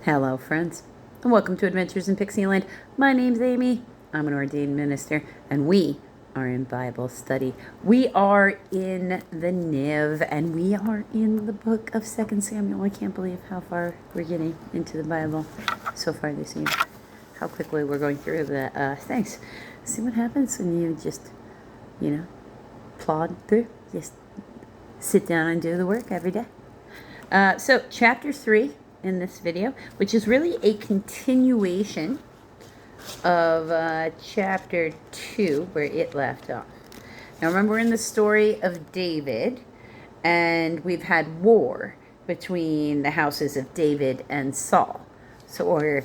Hello, friends, and welcome to Adventures in Pixie Land. My name's Amy. I'm an ordained minister, and we are in Bible study. We are in the NIV, and we are in the book of 2 Samuel. I can't believe how far we're getting into the Bible so far this year. How quickly we're going through the things. See what happens when you just, plod through. Just sit down and do the work every day. So, chapter 3 in this video, which is really a continuation of chapter 2 where it left off. Now remember, we're in the story of David, and we've had war between the houses of David and Saul. So, or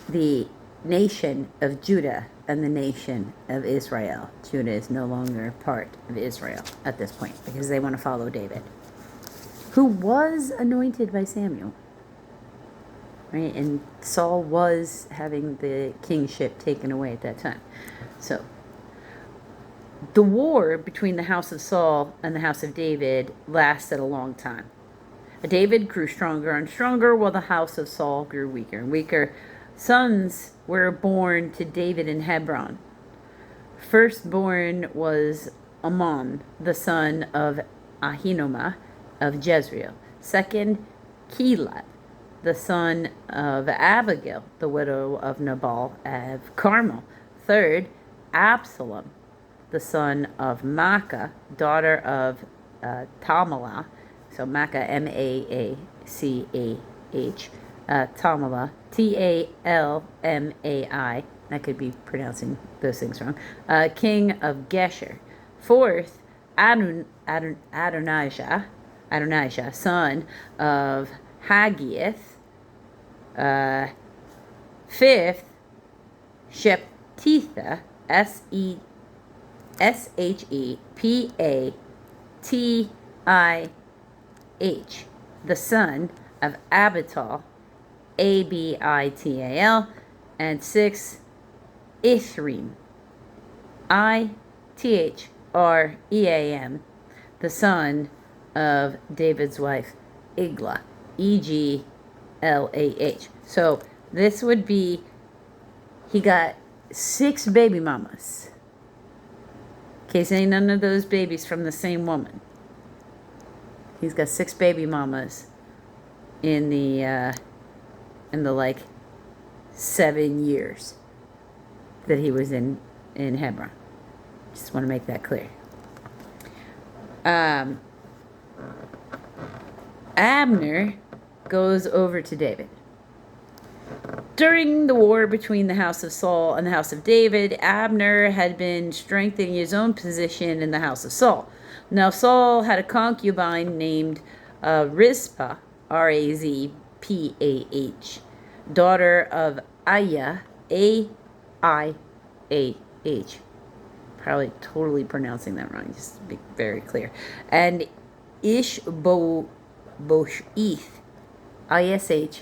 the nation of Judah and the nation of Israel. Judah is no longer part of Israel at this point because they want to follow David, who was anointed by Samuel. Right? And Saul was having the kingship taken away at that time. So, the war between the house of Saul and the house of David lasted a long time. David grew stronger and stronger, while the house of Saul grew weaker and weaker. Sons were born to David in Hebron. Firstborn was Ammon, the son of Ahinomah of Jezreel. Second, Kilat, the son of Abigail, the widow of Nabal of Carmel. Third, Absalom, the son of Maacah, daughter of Talmaiah. So Maacah, M-A-A-C-A-H, Talmaiah, T-A-L-M-A-I. I could be pronouncing those things wrong. King of Geshur. Fourth, Adonijah, son of Haggith. Fifth, Shephetha, S-H-E-P-A-T-I-H, the son of Abital, A-B-I-T-A-L. And sixth, Ithream, I-T-H-R-E-A-M, the son of David's wife, Eglah, E-G-L-A-H. So this would be, he got 6 baby mamas. In case ain't none of those babies from the same woman. He's got 6 baby mamas in the like 7 years that he was in Hebron. Just want to make that clear. Abner goes over to David. During the war between the house of Saul and the house of David, Abner had been strengthening his own position in the house of Saul. Now Saul had a concubine named Rizpah, R-A-Z-P-A-H, daughter of Aiah, A-I-A-H. Probably totally pronouncing that wrong, just to be very clear. And Ishbosheth, I-S-H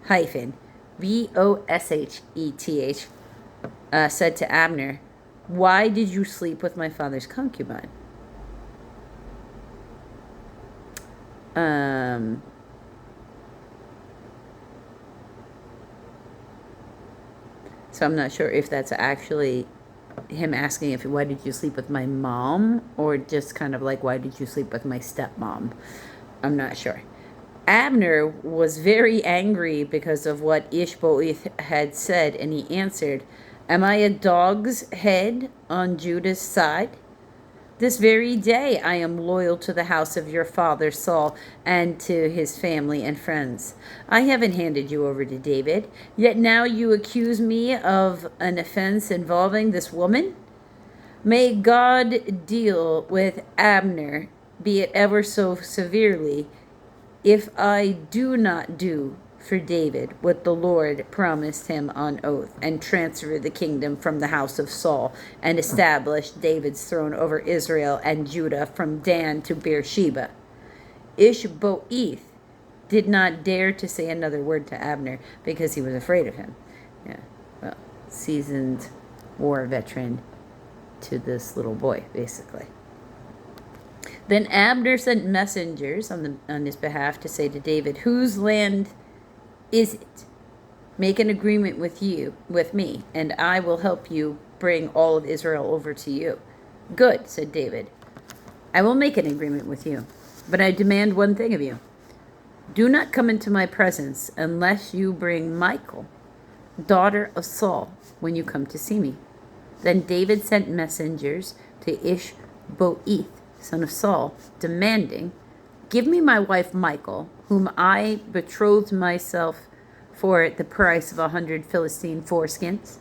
hyphen V-O-S-H-E-T-H, said to Abner, "Why did you sleep with my father's concubine?" So I'm not sure if that's actually him asking if, why did you sleep with my mom, or just kind of like, why did you sleep with my stepmom? I'm not sure. Abner was very angry because of what Ishbosheth had said, and he answered, "Am I a dog's head on Judah's side? This very day I am loyal to the house of your father Saul and to his family and friends. I haven't handed you over to David, yet now you accuse me of an offense involving this woman? May God deal with Abner, be it ever so severely, if I do not do for David what the Lord promised him on oath, and transfer the kingdom from the house of Saul, and establish David's throne over Israel and Judah from Dan to Beersheba." Ishbosheth did not dare to say another word to Abner because he was afraid of him. Yeah, well, seasoned war veteran to this little boy, basically. Then Abner sent messengers on his behalf to say to David, "Whose land is it? Make an agreement with me, and I will help you bring all of Israel over to you." "Good," said David. "I will make an agreement with you, but I demand one thing of you. Do not come into my presence unless you bring Michal, daughter of Saul, when you come to see me." Then David sent messengers to Ishboeth, son of Saul, demanding, "Give me my wife Michal, whom I betrothed myself for the price of 100 Philistine foreskins."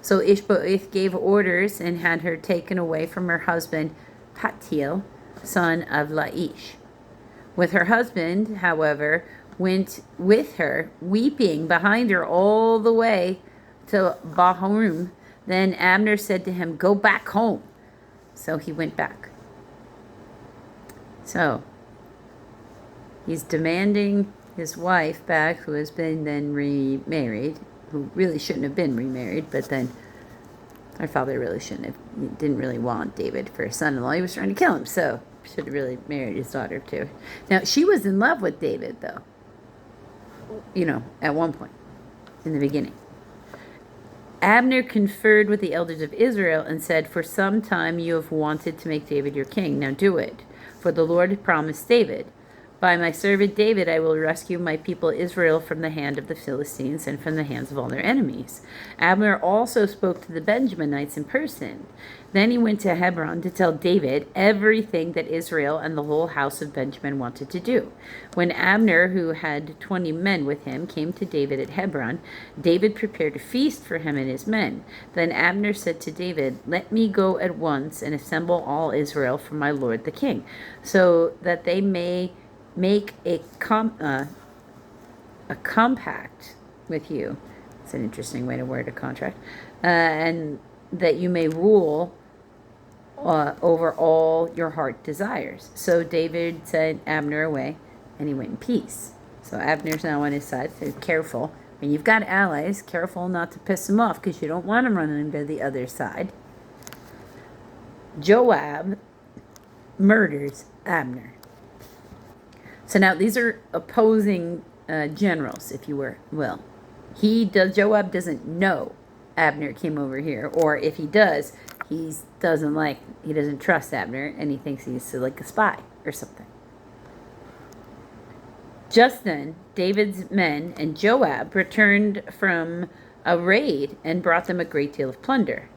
So Ishboeth gave orders and had her taken away from her husband Paltiel, son of Laish. With her husband, however, went with her, weeping behind her all the way to Bahurim. Then Abner said to him, "Go back home." So he went back. So he's demanding his wife back, who has been then remarried, who really shouldn't have been remarried, but then her father really didn't really want David for his son-in-law. He was trying to kill him, so should have really married his daughter too. Now, she was in love with David, though, at one point in the beginning. Abner conferred with the elders of Israel and said, "For some time you have wanted to make David your king. Now do it, for the Lord promised David, 'By my servant David I will rescue my people Israel from the hand of the Philistines and from the hands of all their enemies.'" Abner also spoke to the Benjaminites in person. Then he went to Hebron to tell David everything that Israel and the whole house of Benjamin wanted to do. When Abner, who had 20 men with him, came to David at Hebron, David prepared a feast for him and his men. Then Abner said to David, "Let me go at once and assemble all Israel for my lord the king, so that they may make a compact with you." It's an interesting way to word a contract. "And that you may rule over all your heart desires." So David sent Abner away, and he went in peace. So Abner's now on his side. So careful. When you've got allies, careful not to piss them off, because you don't want them running to the other side. Joab murders Abner. So now these are opposing generals, if you will. Joab doesn't know Abner came over here, or if he does, he doesn't trust Abner, and he thinks he's like a spy or something. Just then, David's men and Joab returned from a raid and brought them a great deal of plunder.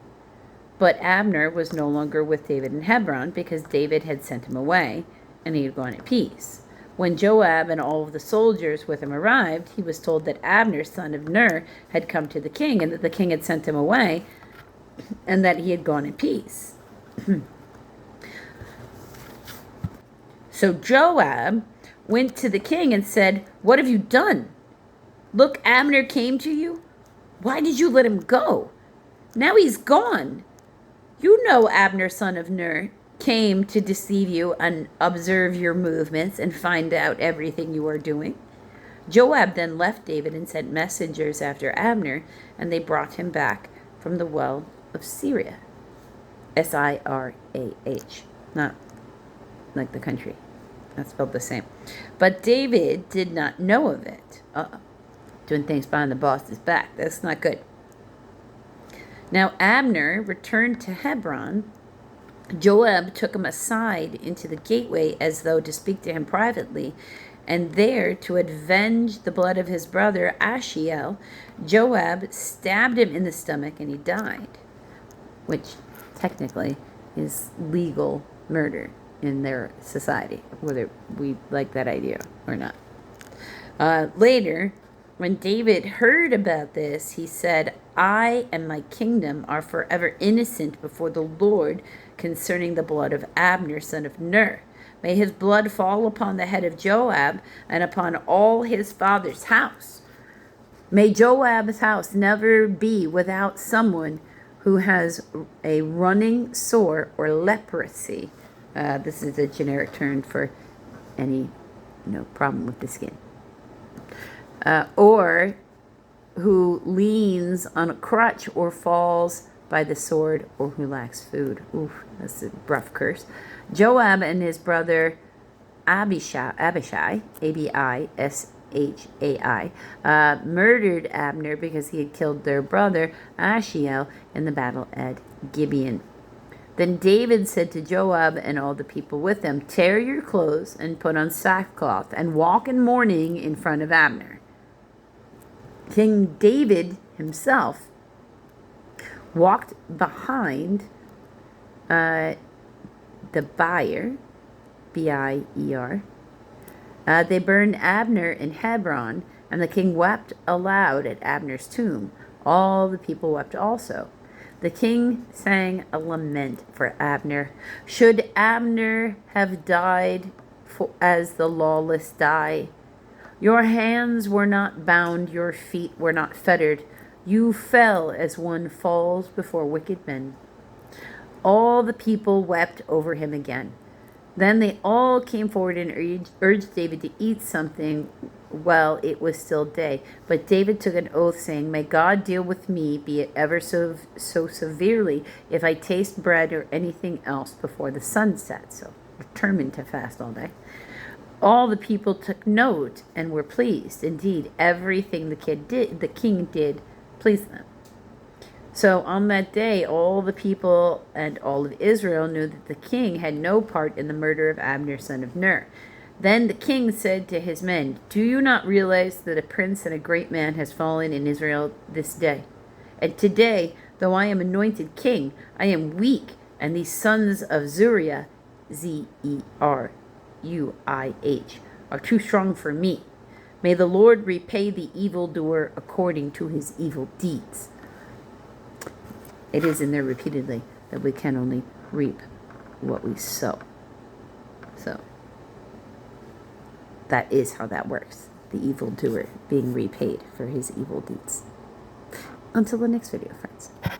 But Abner was no longer with David in Hebron, because David had sent him away, and he had gone at peace. When Joab and all of the soldiers with him arrived, he was told that Abner, son of Ner, had come to the king, and that the king had sent him away, and that he had gone in peace. So Joab went to the king and said, "What have you done? Look, Abner came to you. Why did you let him go? Now he's gone. You know Abner, son of Ner, came to deceive you and observe your movements and find out everything you are doing." Joab then left David and sent messengers after Abner, and they brought him back from the well of Sirah. Sirah, not like the country. That's spelled the same. But David did not know of it. Doing things behind the boss's back. That's not good. Now Abner returned to Hebron. Joab took him aside into the gateway as though to speak to him privately, and there, to avenge the blood of his brother Ashiel, Joab stabbed him in the stomach and he died, which technically is legal murder in their society, whether we like that idea or not. Later, when David heard about this, he said, "I and my kingdom are forever innocent before the Lord concerning the blood of Abner, son of Ner. May his blood fall upon the head of Joab and upon all his father's house. May Joab's house never be without someone who has a running sore or leprosy." This is a generic term for any problem with the skin. Or who leans on a crutch or falls by the sword, or who lacks food. Oof, that's a rough curse. Joab and his brother Abishai, Abishai, murdered Abner because he had killed their brother Ashiel in the battle at Gibeon. Then David said to Joab and all the people with him, "Tear your clothes and put on sackcloth and walk in mourning in front of Abner." King David himself walked behind the bier, B-I-E-R. They burned Abner in Hebron, and the king wept aloud at Abner's tomb. All the people wept also. The king sang a lament for Abner. "Should Abner have died as the lawless die? Your hands were not bound, your feet were not fettered. You fell as one falls before wicked men." All the people wept over him again. Then they all came forward and urged David to eat something while it was still day. But David took an oath, saying, "May God deal with me, be it ever so severely, if I taste bread or anything else before the sun sets." So determined to fast all day. All the people took note and were pleased. Indeed, everything the king did pleased them. So on that day, all the people and all of Israel knew that the king had no part in the murder of Abner, son of Ner. Then the king said to his men, "Do you not realize that a prince and a great man has fallen in Israel this day? And today, though I am anointed king, I am weak, and these sons of Zuriah, Zeruih, are too strong for me. May the Lord repay the evildoer according to his evil deeds." It is in there repeatedly that we can only reap what we sow. So that is how that works. The evildoer being repaid for his evil deeds. Until the next video, friends.